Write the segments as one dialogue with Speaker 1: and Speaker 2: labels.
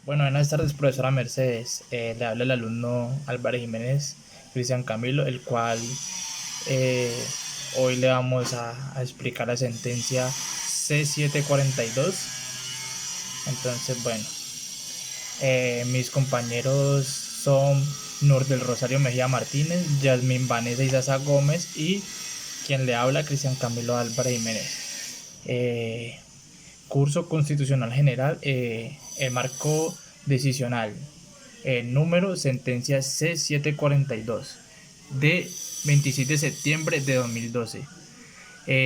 Speaker 1: Buenas tardes, profesora Mercedes. Le habla el alumno Álvarez Jiménez Cristian Camilo, el cual eh, hoy le vamos a explicar la sentencia C742. Entonces, mis compañeros son Nur del Rosario Mejía Martínez, Yasmín Vanessa Isaza Gómez y quien le habla, Cristian Camilo Álvarez Jiménez. Eh, Curso Constitucional General, el marco decisional, el número sentencia C742 de 26 de septiembre de 2012.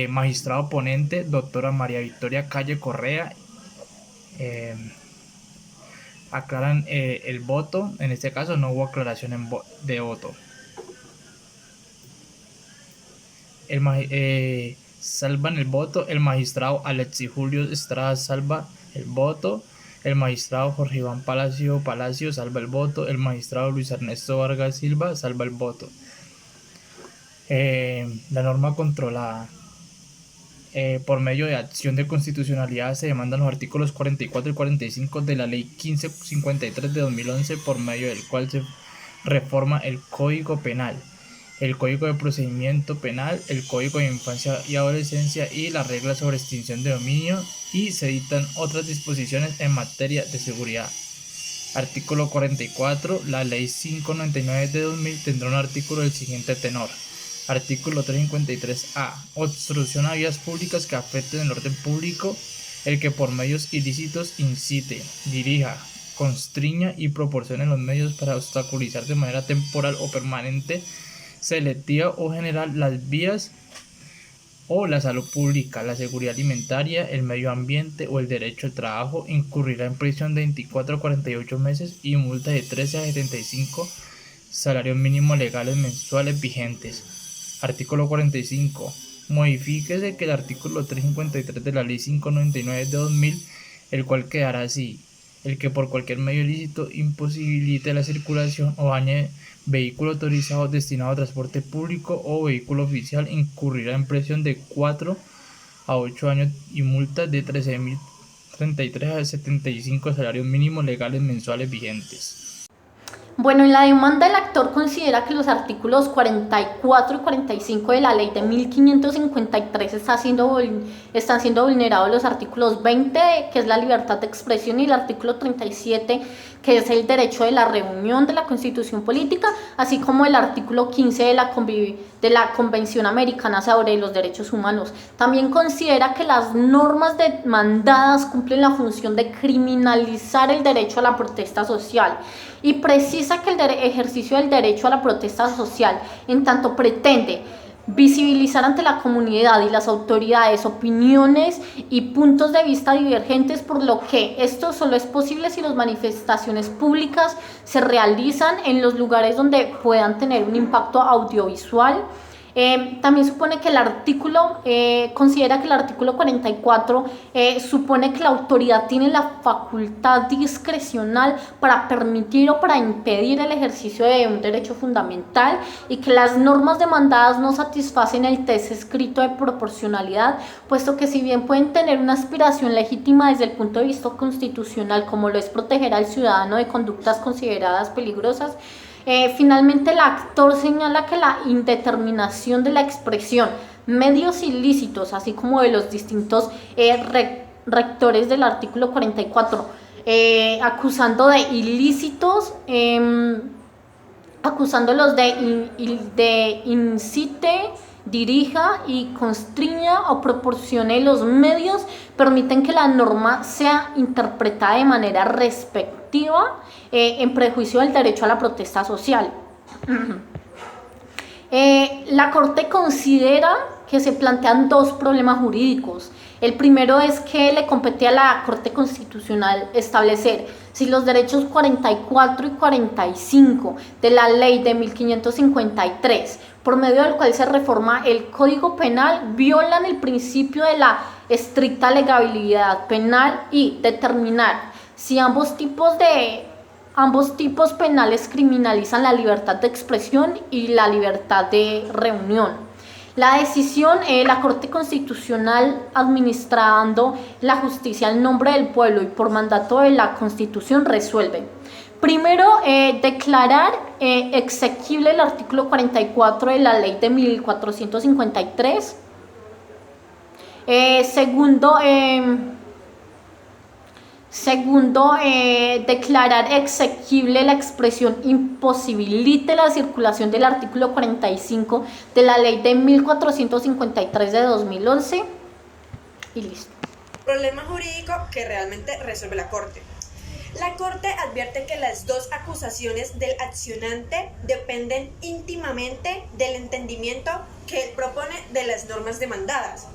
Speaker 1: Magistrado ponente, doctora María Victoria Calle Correa. Eh, Aclaran el voto, en este caso no hubo aclaración de voto. Salvan el voto el magistrado Alexis Julio Estrada salva el voto, el magistrado Jorge Iván Palacio salva el voto, el magistrado Luis Ernesto Vargas Silva salva el voto. La norma controlada. Por medio de acción de constitucionalidad se demandan los artículos 44 y 45 de la ley 1553 de 2011, por medio del cual se reforma el Código Penal, el Código de Procedimiento Penal, el Código de Infancia y Adolescencia y las reglas sobre extinción de dominio, y se dictan otras disposiciones en materia de seguridad. Artículo 44. La ley 599 de 2000 tendrá un artículo del siguiente tenor. Artículo 353A. Obstrucción a vías públicas que afecten el orden público. El que por medios ilícitos incite, dirija, constriña y proporcione los medios para obstaculizar de manera temporal o permanente, selectiva o general las vías o la salud pública, la seguridad alimentaria, el medio ambiente o el derecho al trabajo, incurrirá en prisión de 24 a 48 meses y multa de 13 a 75 salarios mínimos legales mensuales vigentes. Artículo 45. Modifíquese que el artículo 353 de la ley 599 de 2000, el cual quedará así: el que por cualquier medio ilícito imposibilite la circulación o dañe vehículo autorizado destinado a transporte público o vehículo oficial incurrirá en prisión de 4 a 8 años y multa de 13.033 a 75 salarios mínimos legales mensuales vigentes.
Speaker 2: Bueno, en la demanda el actor considera que los artículos 44 y 45 de la ley de 1553 están siendo vulnerados los artículos 20, que es la libertad de expresión, y el artículo 37, que es el derecho de la reunión de la Constitución Política, así como el artículo 15 de la Convención Americana sobre los Derechos Humanos. También considera que las normas demandadas cumplen la función de criminalizar el derecho a la protesta social y precisa que el ejercicio del derecho a la protesta social, en tanto pretende visibilizar ante la comunidad y las autoridades opiniones y puntos de vista divergentes, por lo que esto solo es posible si las manifestaciones públicas se realizan en los lugares donde puedan tener un impacto audiovisual. También supone que considera que el artículo 44 supone que la autoridad tiene la facultad discrecional para permitir o para impedir el ejercicio de un derecho fundamental, y que las normas demandadas no satisfacen el test escrito de proporcionalidad, puesto que si bien pueden tener una aspiración legítima desde el punto de vista constitucional, como lo es proteger al ciudadano de conductas consideradas peligrosas, finalmente el actor señala que la indeterminación de la expresión, medios ilícitos, así como de los distintos rectores del artículo 44, acusando de ilícitos, acusándolos de incite, dirija y constriña o proporcione los medios, permiten que la norma sea interpretada de manera respectiva, en prejuicio del derecho a la protesta social. La Corte considera que se plantean dos problemas jurídicos. El primero es que le compete a la Corte Constitucional establecer si los derechos 44 y 45 de la ley de 1553, por medio del cual se reforma el Código Penal, violan el principio de la estricta legalidad penal, y determinar si ambos tipos penales criminalizan la libertad de expresión y la libertad de reunión. La decisión, la Corte Constitucional, administrando la justicia en nombre del pueblo y por mandato de la Constitución, resuelve. Primero, declarar exequible el artículo 44 de la ley de 1453. Segundo, declarar exequible la expresión imposibilite la circulación del artículo 45 de la ley de 1453 de 2011 y listo.
Speaker 3: Problema jurídico que realmente resuelve la Corte. La Corte advierte que las dos acusaciones del accionante dependen íntimamente del entendimiento que él propone de las normas demandadas.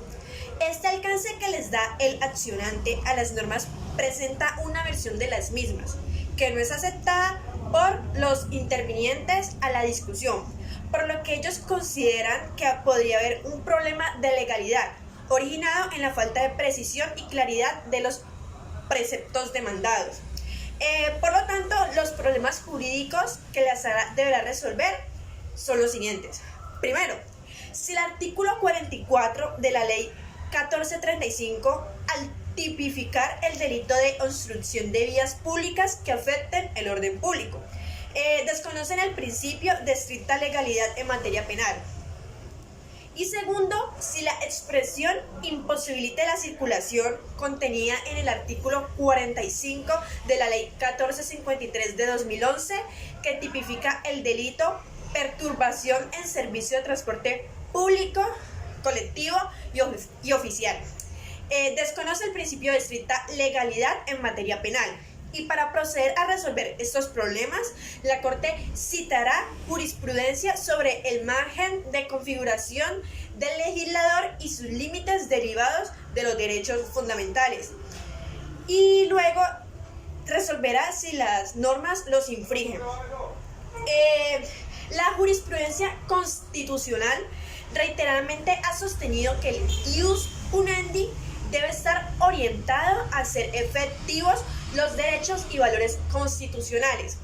Speaker 3: Este alcance que les da el accionante a las normas presenta una versión de las mismas, que no es aceptada por los intervinientes a la discusión, por lo que ellos consideran que podría haber un problema de legalidad, originado en la falta de precisión y claridad de los preceptos demandados. Por lo tanto, los problemas jurídicos que la Sala deberá resolver son los siguientes. Primero, si el artículo 44 de la ley 1435, al tipificar el delito de obstrucción de vías públicas que afecten el orden público, desconocen el principio de estricta legalidad en materia penal. Y segundo, si la expresión imposibilite la circulación contenida en el artículo 45 de la ley 1453 de 2011, que tipifica el delito perturbación en servicio de transporte público, colectivo y oficial. Desconoce el principio de estricta legalidad en materia penal. Y para proceder a resolver estos problemas, la Corte citará jurisprudencia sobre el margen de configuración del legislador y sus límites derivados de los derechos fundamentales. Y luego resolverá si las normas los infringen. La jurisprudencia constitucional reiteradamente ha sostenido que el ius punendi debe estar orientado a hacer efectivos los derechos y valores constitucionales,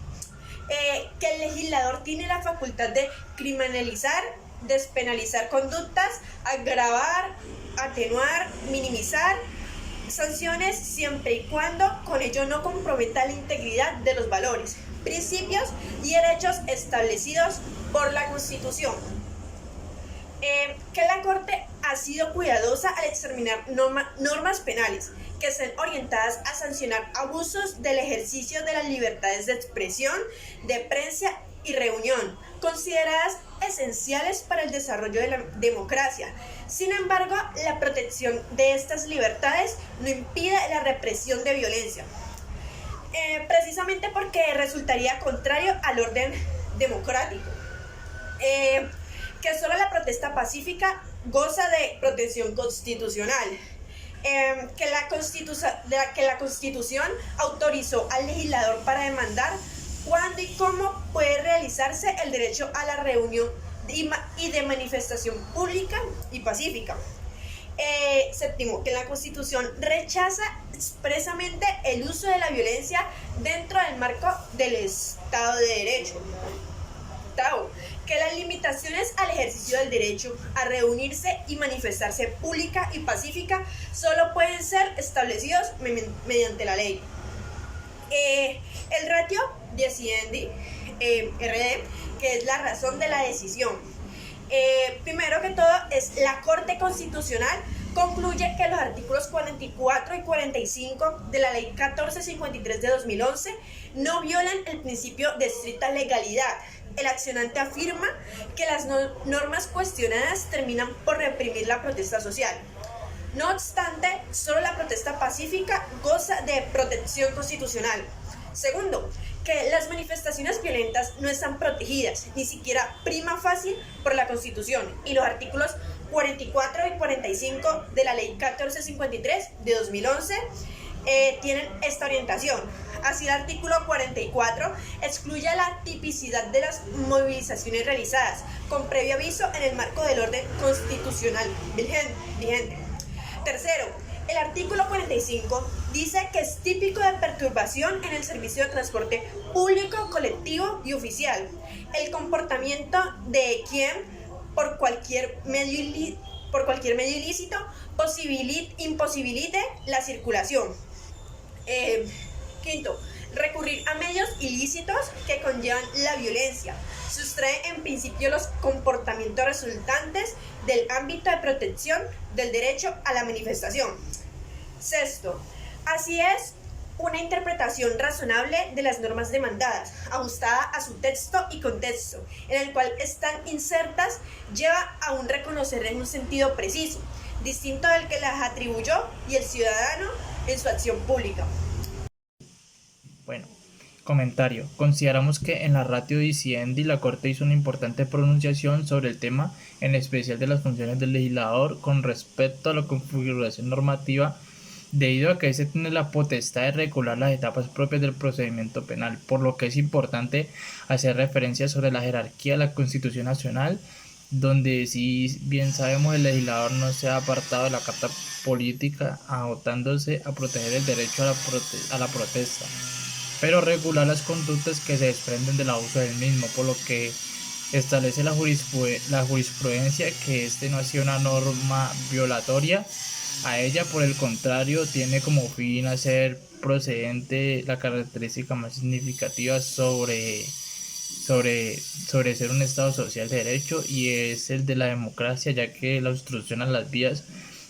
Speaker 3: que el legislador tiene la facultad de criminalizar, despenalizar conductas, agravar, atenuar, minimizar sanciones siempre y cuando con ello no comprometa la integridad de los valores, principios y derechos establecidos por la Constitución. Que la Corte ha sido cuidadosa al examinar normas penales que estén orientadas a sancionar abusos del ejercicio de las libertades de expresión, de prensa y reunión, consideradas esenciales para el desarrollo de la democracia. Sin embargo, la protección de estas libertades no impide la represión de violencia, precisamente porque resultaría contrario al orden democrático. Que solo la protesta pacífica goza de protección constitucional, que la Constitución autorizó al legislador para demandar cuándo y cómo puede realizarse el derecho a la reunión y de manifestación pública y pacífica. Séptimo, que la Constitución rechaza expresamente el uso de la violencia dentro del marco del Estado de Derecho. Octavo, que las limitaciones al ejercicio del derecho a reunirse y manifestarse pública y pacífica solo pueden ser establecidos mediante la ley. El ratio decidendi, RD, que es la razón de la decisión. Primero que todo, es la Corte Constitucional concluye que los artículos 44 y 45 de la ley 1453 de 2011 no violan el principio de estricta legalidad. El accionante afirma que las normas cuestionadas terminan por reprimir la protesta social. No obstante, solo la protesta pacífica goza de protección constitucional. Segundo, que las manifestaciones violentas no están protegidas, ni siquiera prima facie por la Constitución, y los artículos 44 y 45 de la ley 1453 de 2011 tienen esta orientación. Así, el artículo 44 excluye la tipicidad de las movilizaciones realizadas con previo aviso en el marco del orden constitucional vigente. Tercero, el artículo 45 dice que es típico de perturbación en el servicio de transporte público, colectivo y oficial el comportamiento de quien por cualquier medio ilícito imposibilite la circulación. Quinto, recurrir a medios ilícitos que conllevan la violencia. Sustrae en principio los comportamientos resultantes del ámbito de protección del derecho a la manifestación. Sexto, así es una interpretación razonable de las normas demandadas, ajustada a su texto y contexto, en el cual están insertas, lleva a un reconocer en un sentido preciso, distinto del que las atribuyó y el ciudadano en su acción pública.
Speaker 1: Bueno, comentario. Consideramos que en la ratio diciendi la Corte hizo una importante pronunciación sobre el tema, en especial de las funciones del legislador con respecto a la configuración normativa, debido a que éste tiene la potestad de regular las etapas propias del procedimiento penal, por lo que es importante hacer referencia sobre la jerarquía de la Constitución Nacional, donde, si bien sabemos, el legislador no se ha apartado de la Carta Política, agotándose a proteger el derecho a la protesta, pero regular las conductas que se desprenden del abuso del mismo, por lo que establece la jurisprudencia que este no ha sido una norma violatoria a ella. Por el contrario, tiene como fin hacer procedente la característica más significativa sobre ser un Estado social de derecho, y es el de la democracia, ya que la obstrucción a las vías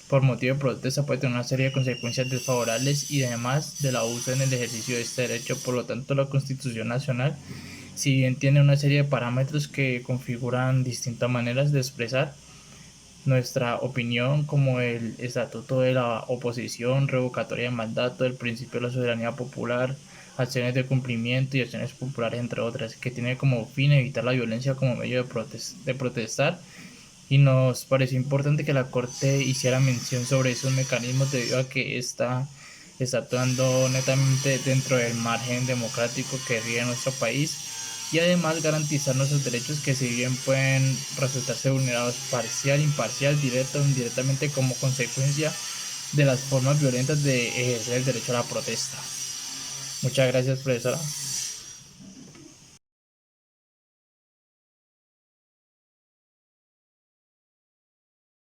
Speaker 1: por motivo de protesta puede tener una serie de consecuencias desfavorables y además del abuso en el ejercicio de este derecho. Por lo tanto, la Constitución Nacional, si bien tiene una serie de parámetros que configuran distintas maneras de expresar nuestra opinión, como el estatuto de la oposición, revocatoria de mandato, el principio de la soberanía popular, acciones de cumplimiento y acciones populares, entre otras, que tiene como fin evitar la violencia como medio de protestar, y nos pareció importante que la Corte hiciera mención sobre esos mecanismos debido a que está actuando netamente dentro del margen democrático que rige nuestro país, y además garantizar nuestros derechos, que si bien pueden resultarse vulnerados parcial, imparcial, directa o indirectamente como consecuencia de las formas violentas de ejercer el derecho a la protesta. Muchas gracias, profesora.